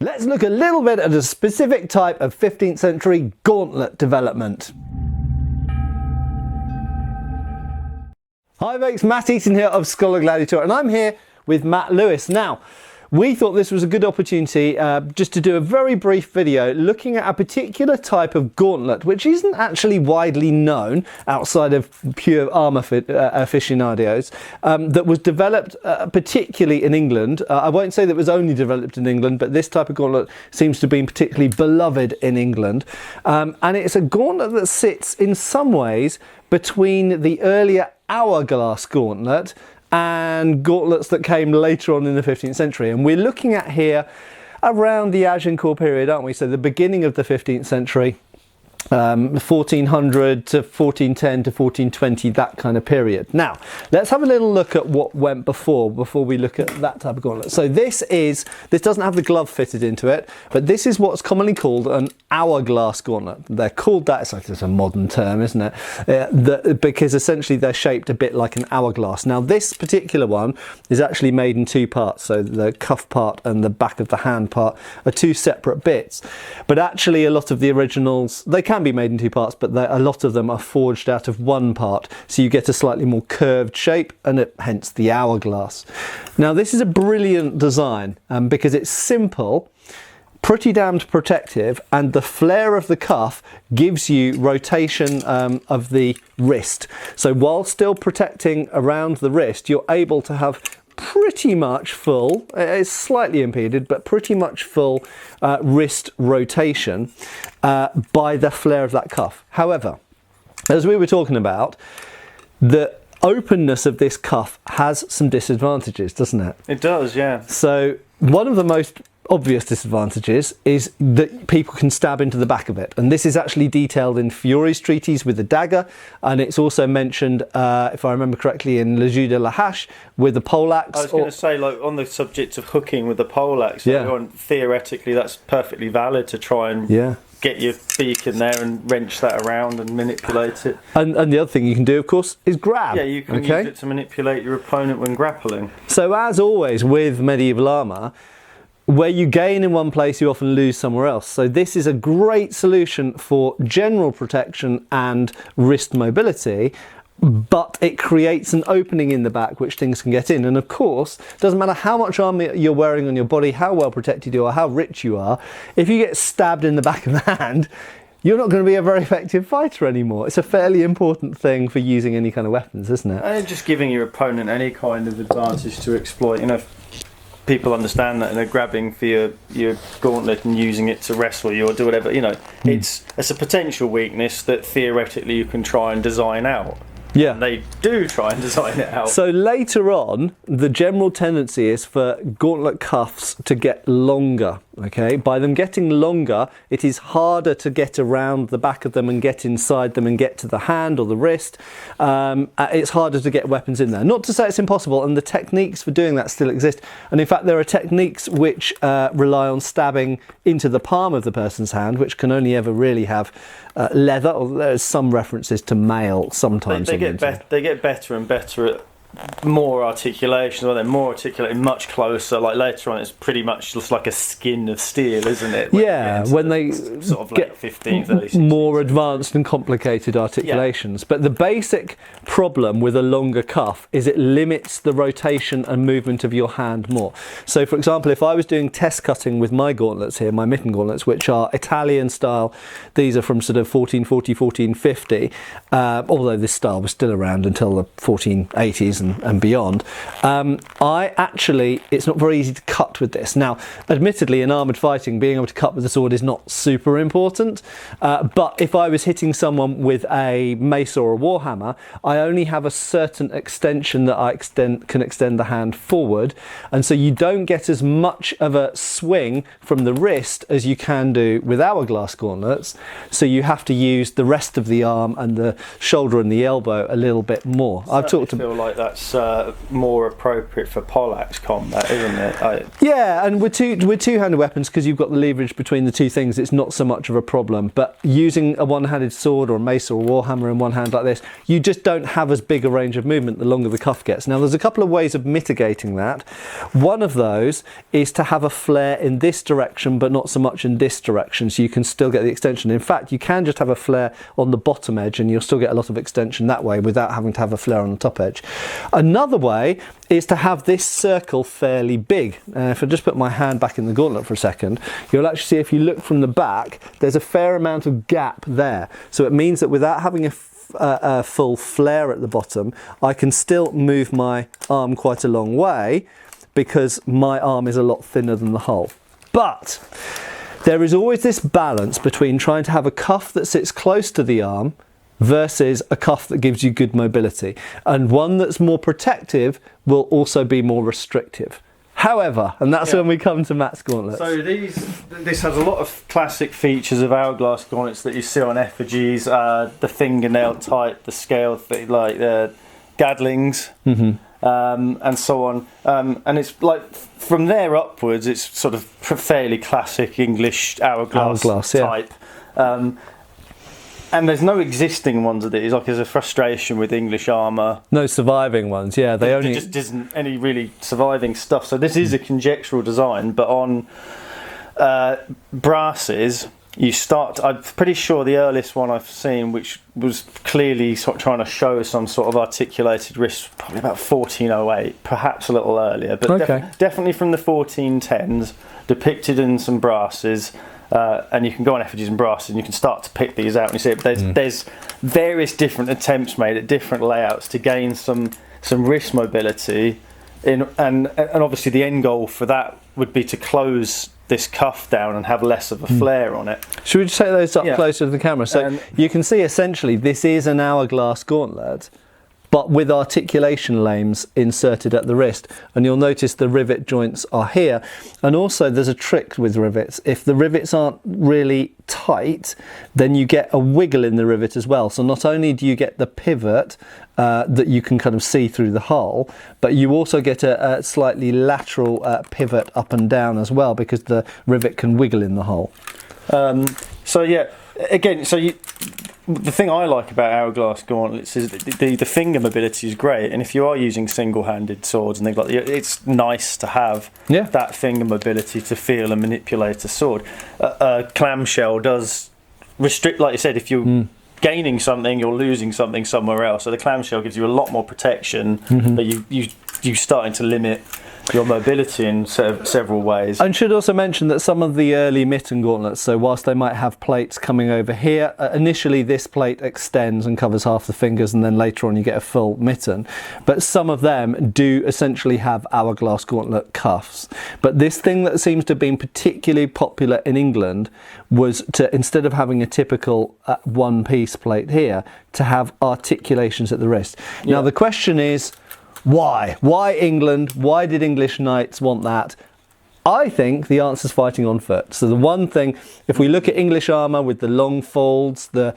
Let's look a little bit at a specific type of 15th century gauntlet development. Hi folks, Matt Easton here of Schola Gladiatoria, and I'm here with Matt Lewis. Now, we thought this was a good opportunity just to do a very brief video looking at a particular type of gauntlet which isn't actually widely known outside of pure armour aficionados, that was developed particularly in England. I won't say that it was only developed in England, but this type of gauntlet seems to be particularly beloved in England. And it's a gauntlet that sits in some ways between the earlier hourglass gauntlet and gauntlets that came later on in the 15th century. And we're looking at here around the Agincourt period, aren't we? So the beginning of the 15th century, 1400 to 1410 to 1420, that kind of period. Now, let's have a little look at what went before we look at that type of gauntlet. So this doesn't have the glove fitted into it, but this is what's commonly called an hourglass gauntlet. They're called that, it's a modern term, isn't it? Because essentially they're shaped a bit like an hourglass. Now, this particular one is actually made in two parts. So the cuff part and the back of the hand part are two separate bits. But actually a lot of the originals, they can be made in two parts, but a lot of them are forged out of one part, so you get a slightly more curved shape, and hence the hourglass. Now, this is a brilliant design because it's simple, pretty damned protective, and the flare of the cuff gives you rotation of the wrist. So while still protecting around the wrist, you're able to have pretty much full, it's slightly impeded, but pretty much full wrist rotation by the flare of that cuff. However, as we were talking about, the openness of this cuff has some disadvantages, doesn't it? It does, yeah. So one of the most obvious disadvantages is that people can stab into the back of it, and this is actually detailed in Fiore's treatise with the dagger, and it's also mentioned, if I remember correctly, in Le Jeu de la Hache with the poleaxe. I was going to say, like, on the subject of hooking with the poleaxe, yeah, theoretically that's perfectly valid to try and get your beak in there and wrench that around and manipulate it. And the other thing you can do, of course, is grab. Yeah, you can use it to manipulate your opponent when grappling. So as always with medieval armour, where you gain in one place, you often lose somewhere else. So this is a great solution for general protection and wrist mobility, but it creates an opening in the back which things can get in. And of course, it doesn't matter how much armour you're wearing on your body, how well protected you are, how rich you are, if you get stabbed in the back of the hand, you're not going to be a very effective fighter anymore. It's a fairly important thing for using any kind of weapons, isn't it? And just giving your opponent any kind of advantage to exploit. You know, people understand that, and they're grabbing for your gauntlet and using it to wrestle you or do whatever. You know, it's a potential weakness that theoretically you can try and design out. Yeah, and they do try and design it out. So later on, the general tendency is for gauntlet cuffs to get longer. Okay, by them getting longer, it is harder to get around the back of them and get inside them and get to the hand or the wrist. It's harder to get weapons in there. Not to say it's impossible, and the techniques for doing that still exist. And in fact, there are techniques which rely on stabbing into the palm of the person's hand, which can only ever really have leather, or there's some references to mail sometimes. They get better and better at more articulation, or they're more articulated, much closer. Like later on, it's pretty much just like a skin of steel, isn't it? When they sort of get 15th, early 16th, more advanced and complicated articulations. But the basic problem with a longer cuff is it limits the rotation and movement of your hand more. So, for example, if I was doing test cutting with my gauntlets here, my mitten gauntlets, which are Italian style, these are from sort of 1440, 1450, although this style was still around until the 1480s and beyond. It's not very easy to cut with this. Now, admittedly, in armoured fighting, being able to cut with the sword is not super important, but if I was hitting someone with a mace or a warhammer, I only have a certain extension that I can extend the hand forward, and so you don't get as much of a swing from the wrist as you can do with hourglass gauntlets, so you have to use the rest of the arm and the shoulder and the elbow a little bit more. I feel like that's that's more appropriate for poleaxe combat, isn't it? Yeah, and with two-handed weapons, because you've got the leverage between the two things, it's not so much of a problem. But using a one-handed sword or a mace or a warhammer in one hand like this, you just don't have as big a range of movement the longer the cuff gets. Now, there's a couple of ways of mitigating that. One of those is to have a flare in this direction, but not so much in this direction, so you can still get the extension. In fact, you can just have a flare on the bottom edge, and you'll still get a lot of extension that way without having to have a flare on the top edge. Another way is to have this circle fairly big. If I just put my hand back in the gauntlet for a second, you'll actually see if you look from the back, there's a fair amount of gap there. So it means that without having a full flare at the bottom, I can still move my arm quite a long way because my arm is a lot thinner than the hull. But there is always this balance between trying to have a cuff that sits close to the arm versus a cuff that gives you good mobility. And one that's more protective will also be more restrictive. However, and that's when we come to Matt's gauntlets. So this has a lot of classic features of hourglass gauntlets that you see on effigies, the fingernail type, the scale, like the gadlings, and so on. And it's like from there upwards, it's sort of fairly classic English hourglass type. And there's no existing ones of these. Like there's a frustration with English armour. No surviving ones. Yeah, there just isn't any really surviving stuff. So this is a conjectural design, but on brasses, you start. I'm pretty sure the earliest one I've seen, which was clearly sort of trying to show some sort of articulated wrist, probably about 1408, perhaps a little earlier, but definitely from the 1410s, depicted in some brasses. And you can go on effigies and brasses and you can start to pick these out and you see there's various different attempts made at different layouts to gain some wrist mobility and obviously the end goal for that would be to close this cuff down and have less of a flare on it. Should we just take those up closer to the camera? So you can see essentially this is an hourglass gauntlet, but with articulation lames inserted at the wrist, and you'll notice the rivet joints are here. And also there's a trick with rivets. If the rivets aren't really tight, then you get a wiggle in the rivet as well. So not only do you get the pivot that you can kind of see through the hull, but you also get a slightly lateral pivot up and down as well, because the rivet can wiggle in the hull. The thing I like about hourglass gauntlets is the finger mobility is great, and if you are using single-handed swords and things like that, it's nice to have that finger mobility to feel and manipulate a sword. A clamshell does restrict, like you said, if you're gaining something, you're losing something somewhere else. So the clamshell gives you a lot more protection, but you starting to limit your mobility in several ways. And should also mention that some of the early mitten gauntlets, so whilst they might have plates coming over here, initially this plate extends and covers half the fingers, and then later on you get a full mitten. But some of them do essentially have hourglass gauntlet cuffs. But this thing that seems to have been particularly popular in England was to, instead of having a typical one-piece plate here, to have articulations at the wrist. Now the question is, why? Why England? Why did English knights want that? I think the answer is fighting on foot. So the one thing, if we look at English armour with the long folds, the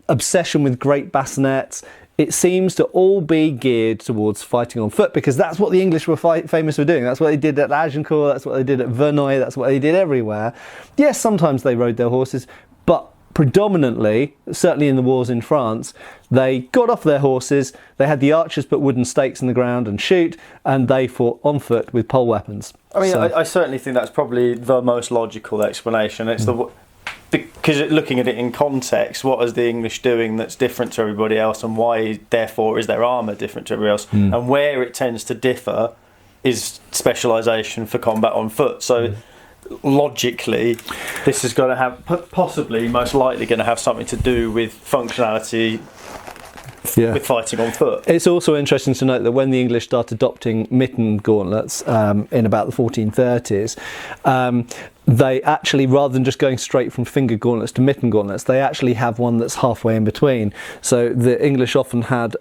obsession with great bassinets, it seems to all be geared towards fighting on foot, because that's what the English were famous for doing. That's what they did at Agincourt, that's what they did at Verneuil, that's what they did everywhere. Yes, sometimes they rode their horses, but predominantly, certainly in the wars in France, they got off their horses, they had the archers put wooden stakes in the ground and shoot, and they fought on foot with pole weapons. I mean, I certainly think that's probably the most logical explanation. It's because looking at it in context, what is the English doing that's different to everybody else, and why, therefore, is their armour different to everybody else? And where it tends to differ is specialisation for combat on foot. So logically, this is going to have, possibly, most likely going to have something to do with functionality with fighting on foot. It's also interesting to note that when the English started adopting mitten gauntlets in about the 1430s, they actually, rather than just going straight from finger gauntlets to mitten gauntlets, they actually have one that's halfway in between. So the English often had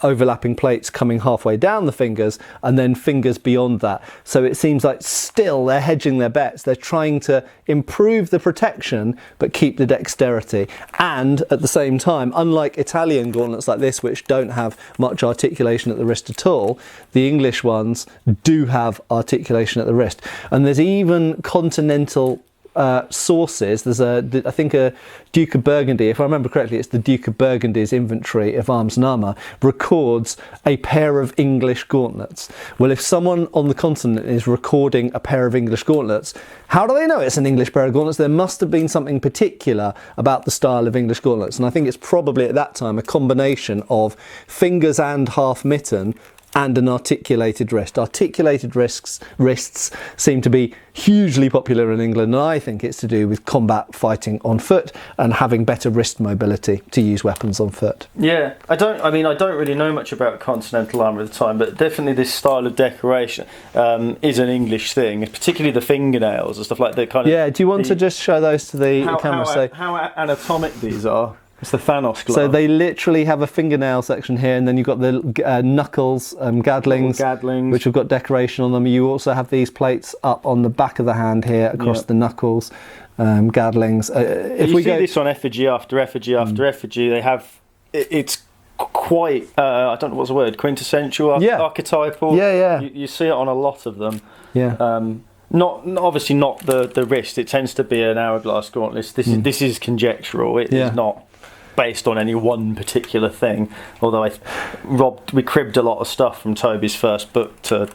overlapping plates coming halfway down the fingers and then fingers beyond that. So it seems like still they're hedging their bets. They're trying to improve the protection but keep the dexterity. And at the same time, unlike Italian gauntlets like this, which don't have much articulation at the wrist at all, the English ones do have articulation at the wrist. And there's even continental sources. There's I think a Duke of Burgundy, if I remember correctly, it's the Duke of Burgundy's inventory of arms and armour, records a pair of English gauntlets. Well, if someone on the continent is recording a pair of English gauntlets, how do they know it's an English pair of gauntlets? There must have been something particular about the style of English gauntlets, and I think it's probably at that time a combination of fingers and half mitten and an articulated wrist. Articulated wrists seem to be hugely popular in England, and I think it's to do with combat fighting on foot and having better wrist mobility to use weapons on foot. Yeah, I don't really know much about continental armour at the time, but definitely this style of decoration is an English thing, particularly the fingernails and stuff like that. Yeah, do you want to just show those to the camera? How anatomic these are. It's the Thanos glove. So they literally have a fingernail section here, and then you've got the knuckles, gadlings, which have got decoration on them. You also have these plates up on the back of the hand here across the knuckles, gadlings. If you see this on effigy after effigy after effigy, they have it's quite I don't know what's the word, quintessential, archetypal. Yeah. You see it on a lot of them. Yeah. Obviously not the wrist. It tends to be an hourglass gauntlet. This is conjectural. It is not based on any one particular thing. Although we cribbed a lot of stuff from Toby's first book to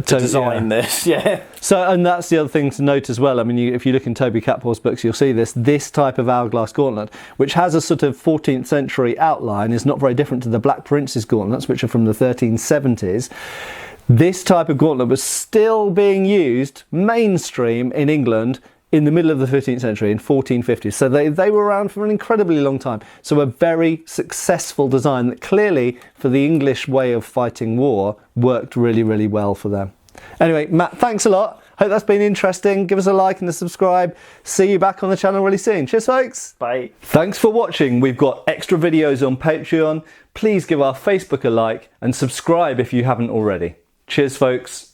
design this. Yeah. So, and that's the other thing to note as well. I mean, if you look in Toby Catpaul's books, you'll see this type of hourglass gauntlet, which has a sort of 14th century outline, is not very different to the Black Prince's gauntlets, which are from the 1370s. This type of gauntlet was still being used mainstream in England in the middle of the 15th century, in 1450s. So they were around for an incredibly long time. So a very successful design that clearly, for the English way of fighting war, worked really, really well for them. Anyway, Matt, thanks a lot. Hope that's been interesting. Give us a like and a subscribe. See you back on the channel really soon. Cheers, folks. Bye. Thanks for watching. We've got extra videos on Patreon. Please give our Facebook a like and subscribe if you haven't already. Cheers, folks.